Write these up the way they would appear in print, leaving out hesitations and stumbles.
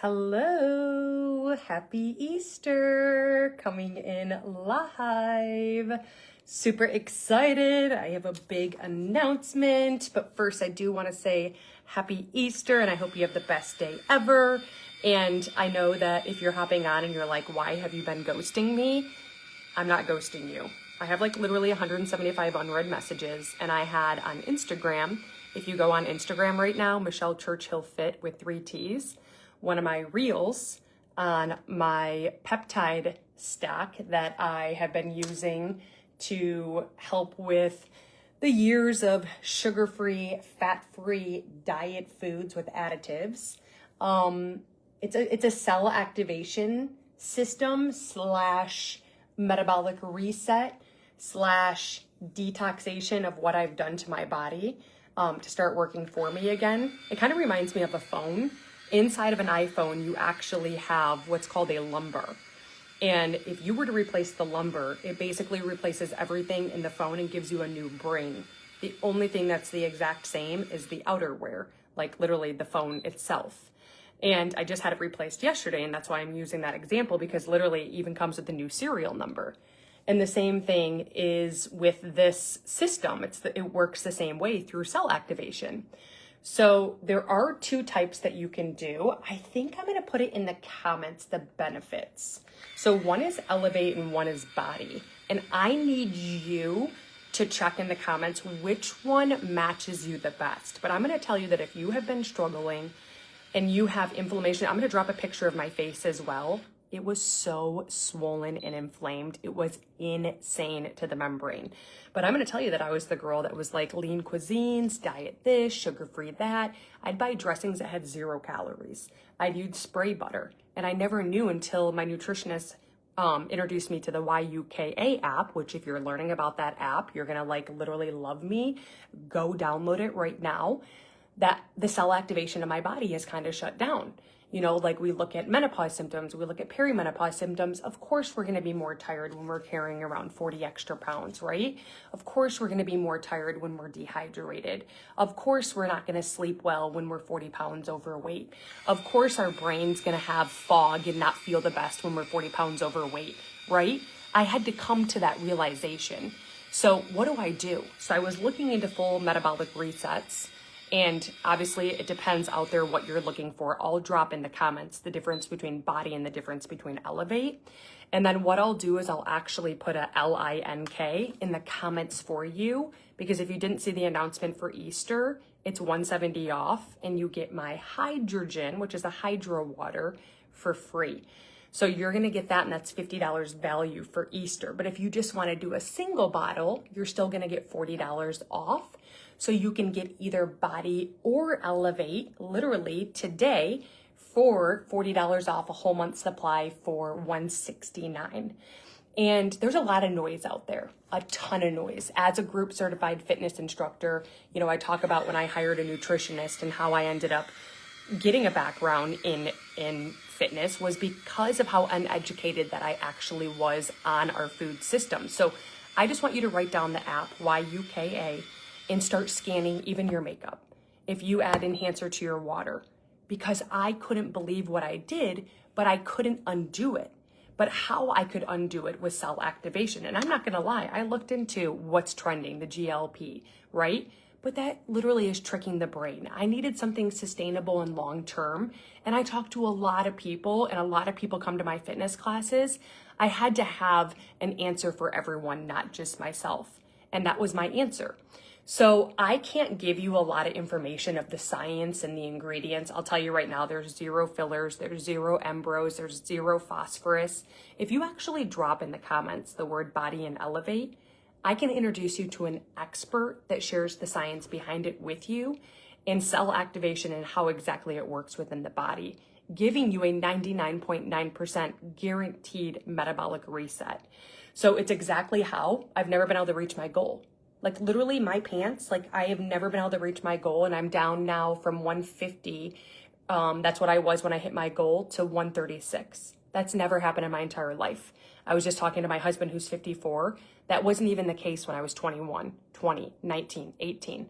Hello, happy Easter, coming in live. Super excited. I have a big announcement, but first I do want to say happy Easter and I hope you have the best day ever. And I know that if you're hopping on and you're like, why have you been ghosting me? I'm not ghosting you. I have like literally 175 unread messages, and I had on Instagram, if you go on Instagram right now, Michelle Churchill Fit with 3 T's, one of my reels on my peptide stack that I have been using to help with the years of sugar-free, fat-free diet foods with additives. It's a cell activation system / metabolic reset / detoxation of what I've done to my body to start working for me again. It kind of reminds me of a phone. Inside of an iPhone, you actually have what's called a lumbar. And if you were to replace the lumbar, it basically replaces everything in the phone and gives you a new brain. The only thing that's the exact same is the outerwear, like literally the phone itself. And I just had it replaced yesterday, and that's why I'm using that example, because literally it even comes with a new serial number. And the same thing is with this system. It works the same way through cell activation. So there are 2 types that you can do. I think I'm going to put it in the comments, the benefits. So one is elevate and one is body. And I need you to check in the comments which one matches you the best. But I'm going to tell you that if you have been struggling and you have inflammation, I'm going to drop a picture of my face as well. It was so swollen and inflamed. It was insane to the membrane. But I'm going to tell you that I was the girl that was like lean cuisines, diet this, sugar-free that. I'd buy dressings that had 0 calories. I'd use spray butter. And I never knew until my nutritionist introduced me to the YUKA app, which if you're learning about that app, you're going to like literally love me. Go download it right now. That the cell activation of my body is kind of shut down. You know, like we look at menopause symptoms, we look at perimenopause symptoms. Of course, we're going to be more tired when we're carrying around 40 extra pounds, right? Of course, we're going to be more tired when we're dehydrated. Of course, we're not going to sleep well when we're 40 pounds overweight. Of course, our brain's going to have fog and not feel the best when we're 40 pounds overweight, right? I had to come to that realization. So what do? So I was looking into full metabolic resets. And obviously it depends out there what you're looking for. I'll drop in the comments the difference between body and the difference between elevate. And then what I'll do is I'll actually put a LINK in the comments for you, because if you didn't see the announcement for Easter, it's $170 off and you get my hydrogen, which is a hydro water, for free. So you're going to get that, and that's $50 value for Easter. But if you just want to do a single bottle, you're still going to get $40 off. So you can get either body or elevate literally today for $40 off a whole month supply for $169. And there's a lot of noise out there, a ton of noise. As a group certified fitness instructor, you know, I talk about when I hired a nutritionist and how I ended up getting a background in fitness was because of how uneducated that I actually was on our food system. So I just want you to write down the app YUKA and start scanning even your makeup. If you add enhancer to your water, because I couldn't believe what I did, but I couldn't undo it. But how I could undo it was cell activation. And I'm not gonna lie, I looked into what's trending, the GLP, right? But that literally is tricking the brain. I needed something sustainable and long-term. And I talked to a lot of people, and a lot of people come to my fitness classes. I had to have an answer for everyone, not just myself. And that was my answer. So I can't give you a lot of information of the science and the ingredients. I'll tell you right now, there's 0 fillers, there's 0 embros, there's 0 phosphorus. If you actually drop in the comments the word body and elevate, I can introduce you to an expert that shares the science behind it with you in cell activation and how exactly it works within the body, giving you a 99.9% guaranteed metabolic reset. So it's exactly how I've never been able to reach my goal. Like literally my pants, like I have never been able to reach my goal, and I'm down now from 150. That's what I was when I hit my goal, to 136. That's never happened in my entire life. I was just talking to my husband who's 54. That wasn't even the case when I was 21, 20, 19, 18.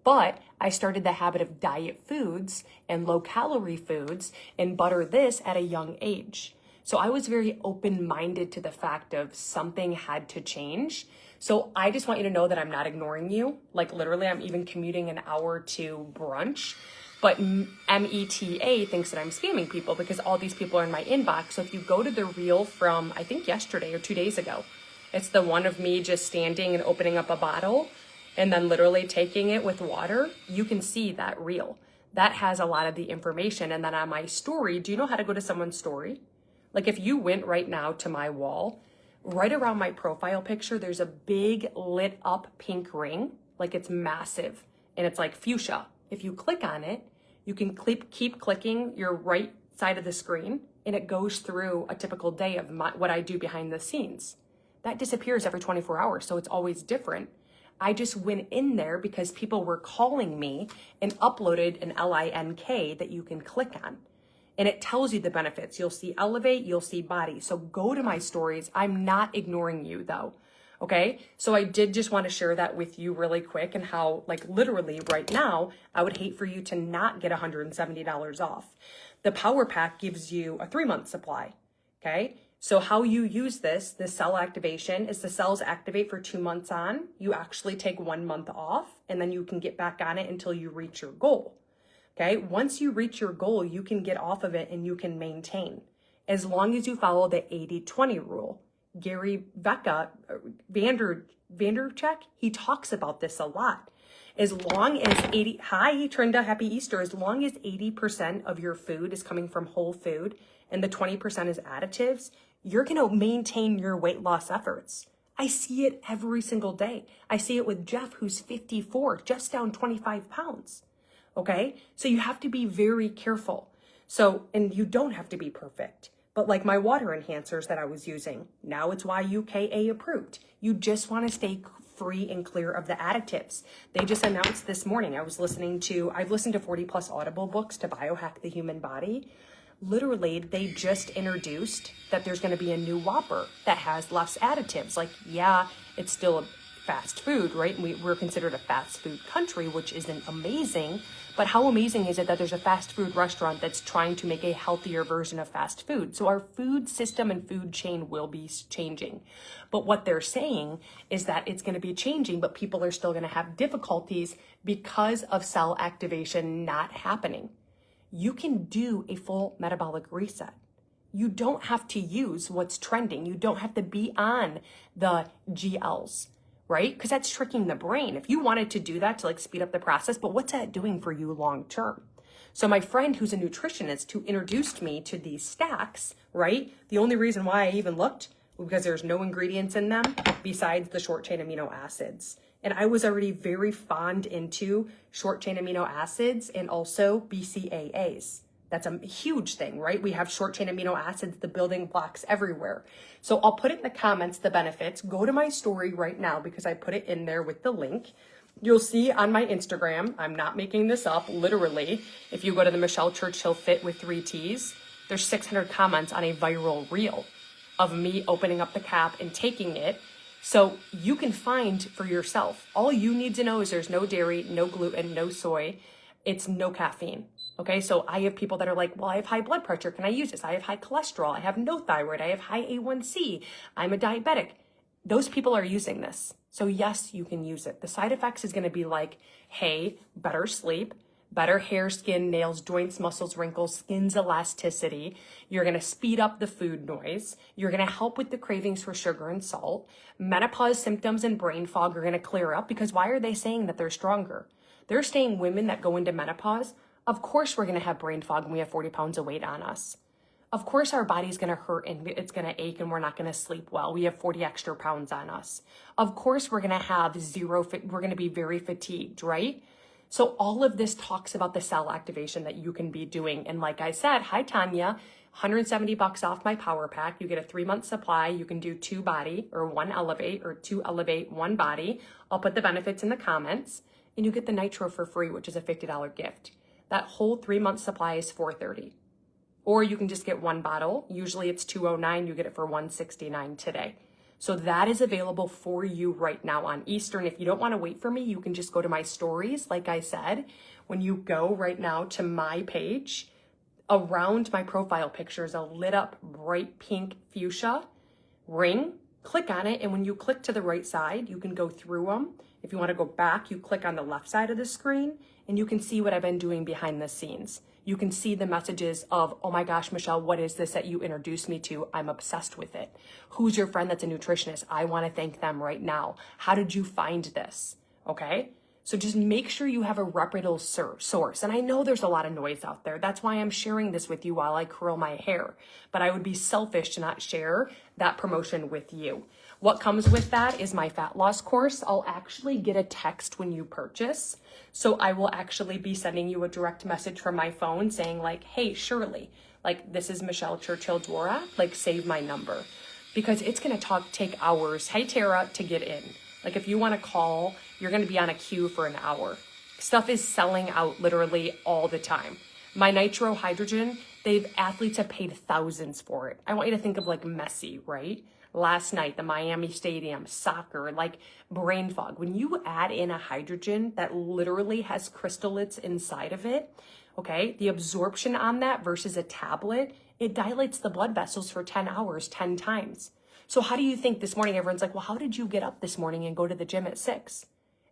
But I started the habit of diet foods and low calorie foods and butter this at a young age. So I was very open-minded to the fact of something had to change. So I just want you to know that I'm not ignoring you. Like literally, I'm even commuting an hour to brunch. But META thinks that I'm spamming people because all these people are in my inbox. So if you go to the reel from, I think yesterday or 2 days ago, it's the one of me just standing and opening up a bottle and then literally taking it with water. You can see that reel. That has a lot of the information. And then on my story, do you know how to go to someone's story? Like if you went right now to my wall, right around my profile picture, there's a big lit up pink ring. Like it's massive and it's like fuchsia. If you click on it, you can keep clicking your right side of the screen and it goes through a typical day of what I do behind the scenes. That disappears every 24 hours, so it's always different. I just went in there because people were calling me and uploaded an link that you can click on. And it tells you the benefits. You'll see elevate, you'll see body. So go to my stories. I'm not ignoring you though. Okay, so I did just want to share that with you really quick and how like literally right now, I would hate for you to not get $170 off. The Power Pack gives you a 3-month supply, okay? So how you use this cell activation is the cells activate for 2 months on, you actually take 1 month off and then you can get back on it until you reach your goal, okay? Once you reach your goal, you can get off of it and you can maintain as long as you follow the 80-20 rule. Gary Vanderchek, he talks about this a lot. As long as hi Trinda, happy Easter. As long as 80% of your food is coming from whole food and the 20% is additives, you're gonna maintain your weight loss efforts. I see it every single day. I see it with Jeff, who's 54, just down 25 pounds. Okay, so you have to be very careful. So, and you don't have to be perfect. But like my water enhancers that I was using, now it's YUKA approved. You just want to stay free and clear of the additives. They just announced this morning, I've listened to 40 plus Audible books to biohack the human body. Literally, they just introduced that there's going to be a new Whopper that has less additives. Like, yeah, it's still a fast food, right? We're considered a fast food country, which isn't amazing. But how amazing is it that there's a fast food restaurant that's trying to make a healthier version of fast food? So our food system and food chain will be changing. But what they're saying is that it's going to be changing, but people are still going to have difficulties because of cell activation not happening. You can do a full metabolic reset. You don't have to use what's trending. You don't have to be on the GLs. Right? Because that's tricking the brain. If you wanted to do that to like speed up the process, but what's that doing for you long term? So my friend who's a nutritionist who introduced me to these stacks, right? The only reason why I even looked was because there's no ingredients in them besides the short chain amino acids. And I was already very fond into short chain amino acids and also BCAAs. That's a huge thing, right? We have short chain amino acids, the building blocks everywhere. So I'll put it in the comments, the benefits. Go to my story right now because I put it in there with the link. You'll see on my Instagram, I'm not making this up, literally. If you go to the Michelle Churchill Fit with 3 T's, there's 600 comments on a viral reel of me opening up the cap and taking it. So you can find for yourself. All you need to know is there's no dairy, no gluten, no soy. It's no caffeine. Okay, so I have people that are like, well, I have high blood pressure. Can I use this? I have high cholesterol. I have no thyroid. I have high A1C. I'm a diabetic. Those people are using this. So yes, you can use it. The side effects is going to be like, hey, better sleep, better hair, skin, nails, joints, muscles, wrinkles, skin's elasticity. You're going to speed up the food noise. You're going to help with the cravings for sugar and salt. Menopause symptoms and brain fog are going to clear up because why are they saying that they're stronger? They're saying women that go into menopause, of course we're going to have brain fog when we have 40 pounds of weight on us. Of course our body's going to hurt and it's going to ache and we're not going to sleep well. We have 40 extra pounds on us. Of course we're going to have we're going to be very fatigued, right? So all of this talks about the cell activation that you can be doing. And like I said, hi Tanya, $170 off my power pack. You get a 3-month supply. You can do 2 body or 1 elevate or 2 elevate, 1 body. I'll put the benefits in the comments and you get the nitro for free, which is a $50 gift. That whole 3-month supply is $430. Or you can just get 1 bottle. Usually it's $209. You get it for $169 today. So that is available for you right now on Easter. And if you don't want to wait for me, you can just go to my stories. Like I said, when you go right now to my page, around my profile picture is a lit up bright pink fuchsia ring. Click on it, and when you click to the right side, you can go through them. If you want to go back, you click on the left side of the screen, and you can see what I've been doing behind the scenes. You can see the messages of, oh my gosh, Michelle, what is this that you introduced me to? I'm obsessed with it. Who's your friend that's a nutritionist? I want to thank them right now. How did you find this? Okay? So just make sure you have a reputable source. And I know there's a lot of noise out there. That's why I'm sharing this with you while I curl my hair. But I would be selfish to not share that promotion with you. What comes with that is my fat loss course. I'll actually get a text when you purchase. So I will actually be sending you a direct message from my phone saying like, hey, Shirley, like this is Michelle Churchill Dworack, like save my number. Because it's gonna take hours, hey Tara, to get in. Like if you wanna call, you're gonna be on a queue for an hour. Stuff is selling out literally all the time. My nitro hydrogen, athletes have paid thousands for it. I want you to think of like Messi, right? Last night, the Miami Stadium, soccer, like brain fog. When you add in a hydrogen that literally has crystallines inside of it, okay, the absorption on that versus a tablet, it dilates the blood vessels for 10 hours, 10 times. So how do you think this morning, everyone's like, well, how did you get up this morning and go to the gym at 6?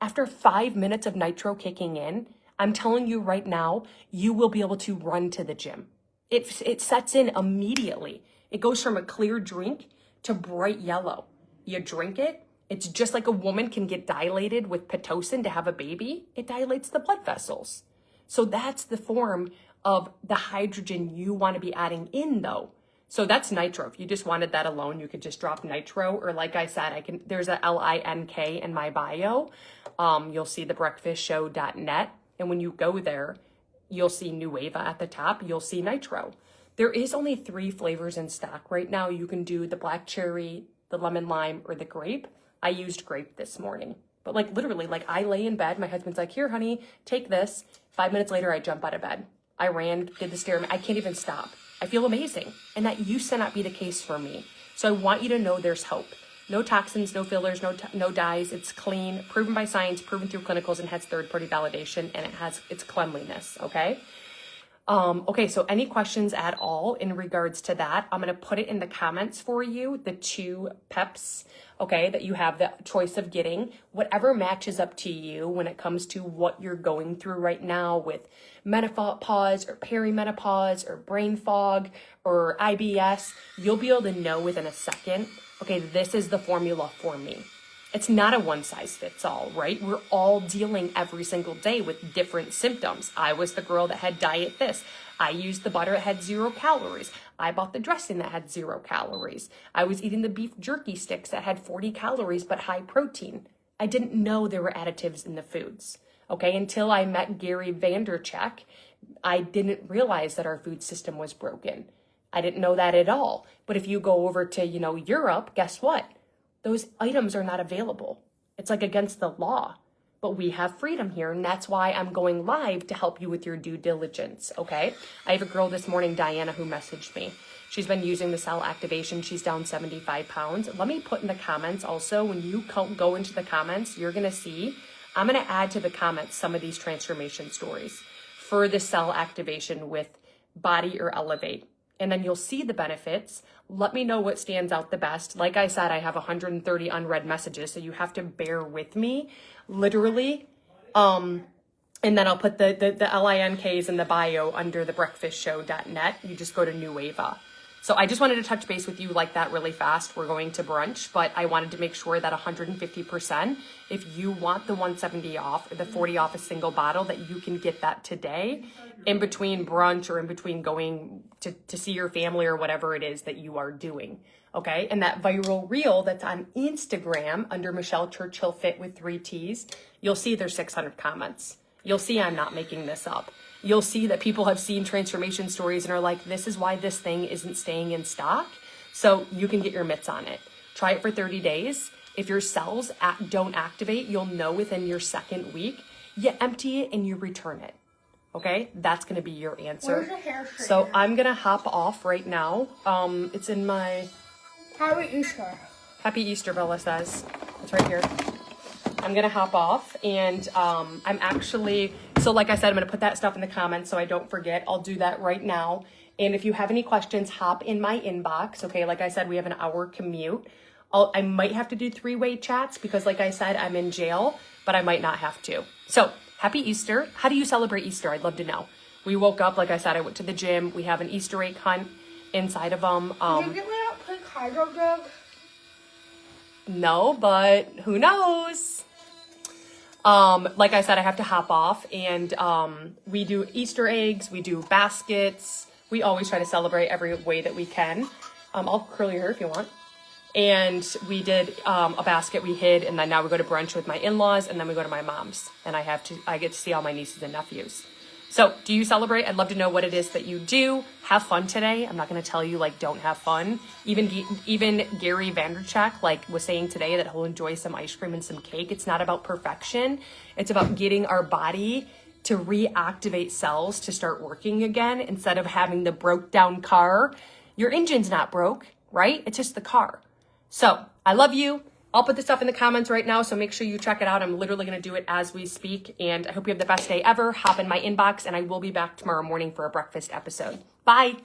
After 5 minutes of nitro kicking in, I'm telling you right now, you will be able to run to the gym. It sets in immediately. It goes from a clear drink to bright yellow. You drink it, it's just like a woman can get dilated with Pitocin to have a baby. It dilates the blood vessels. So that's the form of the hydrogen you want to be adding in though. So that's nitro. If you just wanted that alone, you could just drop nitro, or like I said, there's a LINK in my bio. You'll see the breakfastshow.net. And when you go there, you'll see Nueva at the top. You'll see nitro. There is only 3 flavors in stock right now. You can do the black cherry, the lemon lime, or the grape. I used grape this morning. But like literally, like I lay in bed. My husband's like, here, honey, take this. 5 minutes later, I jump out of bed. I ran, did the stair. I can't even stop. I feel amazing. And that used to not be the case for me. So I want you to know there's hope. No toxins, no fillers, no dyes. It's clean, proven by science, proven through clinicals, and has third-party validation, and it has its cleanliness, okay? Okay, so any questions at all in regards to that, I'm going to put it in the comments for you, the 2 peps, okay, that you have the choice of getting, whatever matches up to you when it comes to what you're going through right now with menopause or perimenopause or brain fog or IBS, you'll be able to know within a second, okay, this is the formula for me. It's not a one size fits all, right? We're all dealing every single day with different symptoms. I was the girl that had diet this. I used the butter that had 0 calories. I bought the dressing that had 0 calories. I was eating the beef jerky sticks that had 40 calories but high protein. I didn't know there were additives in the foods, okay? Until I met Gary Vanderchek, I didn't realize that our food system was broken. I didn't know that at all. But if you go over to, Europe, guess what? Those items are not available. It's like against the law, but we have freedom here. And that's why I'm going live to help you with your due diligence. Okay. I have a girl this morning, Diana, who messaged me. She's been using the cell activation. She's down 75 pounds. Let me put in the comments also, when you go into the comments, you're going to see, I'm going to add to the comments some of these transformation stories for the cell activation with Body or Elevate. And then you'll see the benefits. Let me know what stands out the best. Like I said, I have 130 unread messages, so you have to bear with me, literally. And then I'll put the LINKs in the bio under the breakfastshow.net. You just go to Nueva. So I just wanted to touch base with you like that really fast. We're going to brunch, but I wanted to make sure that 150%, if you want the 170 off or the 40 off a single bottle, that you can get that today in between brunch or in between going to see your family or whatever it is that you are doing. Okay. And that viral reel that's on Instagram under Michelle Churchill Fit with 3 T's, you'll see there's 600 comments. You'll see I'm not making this up. You'll see that people have seen transformation stories and are like, this is why this thing isn't staying in stock. So you can get your mitts on it. Try it for 30 days. If your cells don't activate, you'll know within your 2nd week. You empty it and you return it. Okay, that's going to be your answer. Where's the hair straightener? So I'm going to hop off right now. It's in my... Happy Easter. Happy Easter, Bella says. It's right here. I'm going to hop off, and I'm actually, so like I said, I'm going to put that stuff in the comments so I don't forget. I'll do that right now. And if you have any questions, hop in my inbox. Okay, like I said, we have an hour commute. I might have to do 3-way chats because like I said, I'm in jail, but I might not have to. So happy Easter. How do you celebrate Easter? I'd love to know. We woke up, like I said, I went to the gym. We have an Easter egg hunt inside of them. Did you get me that pink hydro jug? No, but who knows? Like I said, I have to hop off, and we do Easter eggs, we do baskets. We always try to celebrate every way that we can. I'll curl your hair if you want. And we did a basket we hid, and then now we go to brunch with my in-laws, and then we go to my mom's, and I get to see all my nieces and nephews. So do you celebrate? I'd love to know what it is that you do. Have fun today. I'm not going to tell you like don't have fun. Even Gary Vanderchuk like was saying today that he'll enjoy some ice cream and some cake. It's not about perfection. It's about getting our body to reactivate cells to start working again instead of having the broke down car. Your engine's not broke, right? It's just the car. So I love you. I'll put the stuff in the comments right now, so make sure you check it out. I'm literally going to do it as we speak, and I hope you have the best day ever. Hop in my inbox, and I will be back tomorrow morning for a breakfast episode. Bye.